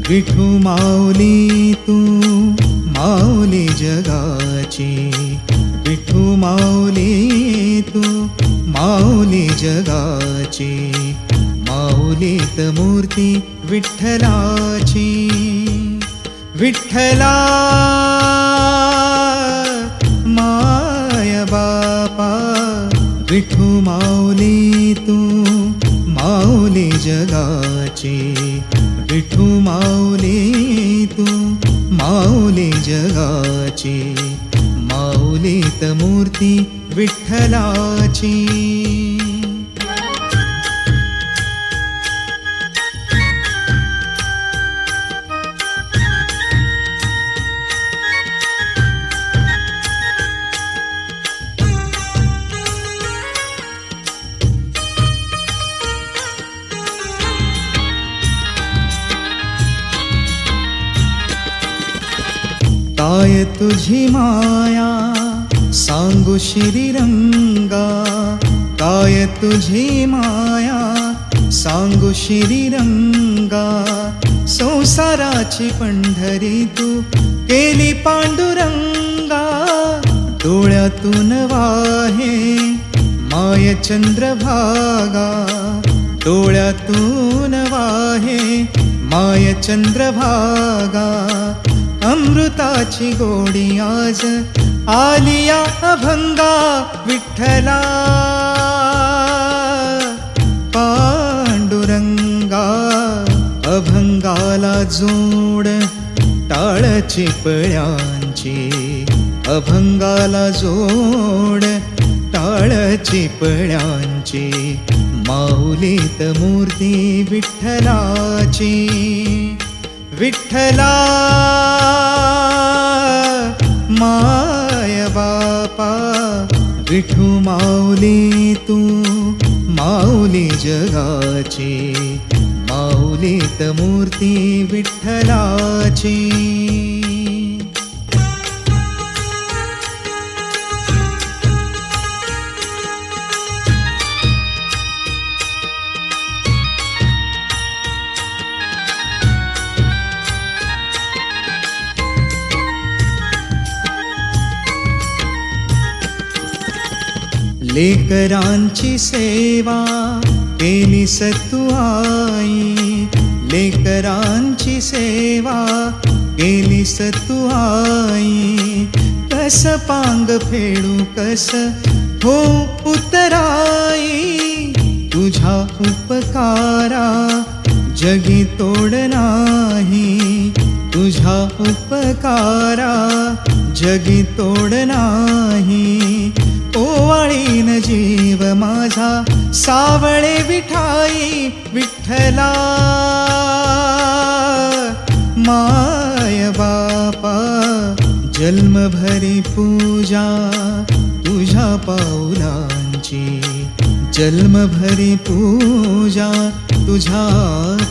विठू माऊली तू माऊली जगाची, विठू माऊली तू माऊली जगाची, माऊलीत मूर्ती विठ्ठलाची. विठ्ठला माय बापा, विठू माऊली तू माऊली जगाची, विठू माऊली तू माऊली जगाची, माऊलीत मूर्ती विठ्ठलाची. काय तुझी माया सांगू श्रीरंगा, काय तुझी माया सांगू श्रीरंगा, संसाराची पंढरी तू केली पांडुरंगा. डोळ्यातून वाहे माय चंद्रभागा, डोळ्यातून वाहे माय चंद्रभागा, अमृताची गोडी आज आलिया अभंगा. विठ्ठला पांडुरंगा, अभंगाला जोड टाळची पळ्यांची, अभंगाला जोड टाळची पळ्यांची, माऊलीत मूर्ती विठ्ठलाची. विठ्ठला माय बापा, विठू माऊली तू माऊली जगाची, माऊलीत मूर्ती विठ्ठलाची. लेकरांची सेवा केली सतू आई, लेकरांची सेवा केली सतू आई, कस पांग फेडू कस हो उतराई, तुझ्या उपकारा जगी तोड नाही, तुझ्या उपकारा जगी तोड नाही. ओवाळीन जीव माझा सावळे विठाई. विठ्ठला माय बापा, जन्मभरी पूजा तुझ्या पाऊलांची, जन्मभरी पूजा तुझ्या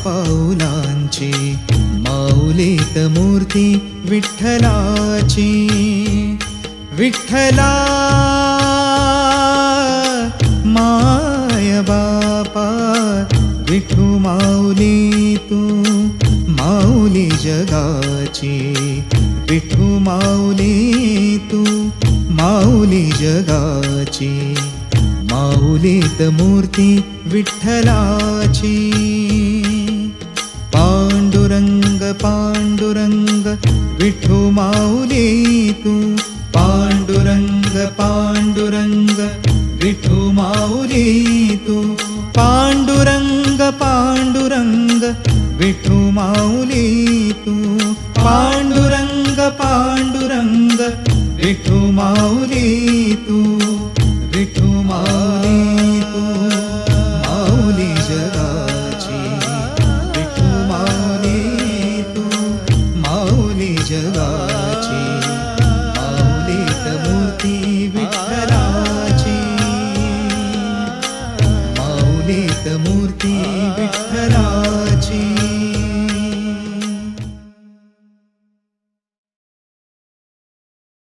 पाऊलांची, माऊलीत मूर्ती विठ्ठलाची. विठ्ठला माय बापा, विठू माऊली तू माऊली जगाची, विठू माऊली तू माऊली जगाची, माऊलीत मूर्ती विठ्ठलाची. पांडुरंग पांडुरंग विठू माऊली तू, पांडुरंग पांडुरंग विठू माऊली तू, पांडुरंग पांडुरंग विठू माऊली तू, पांडुरंग पांडुरंग विठू माऊली तू. विठू माऊली तू माऊली जगाची, विठू माऊली तू माऊली जगाची, माऊलीत मूर्ती विठ्ठलाची, माऊलीत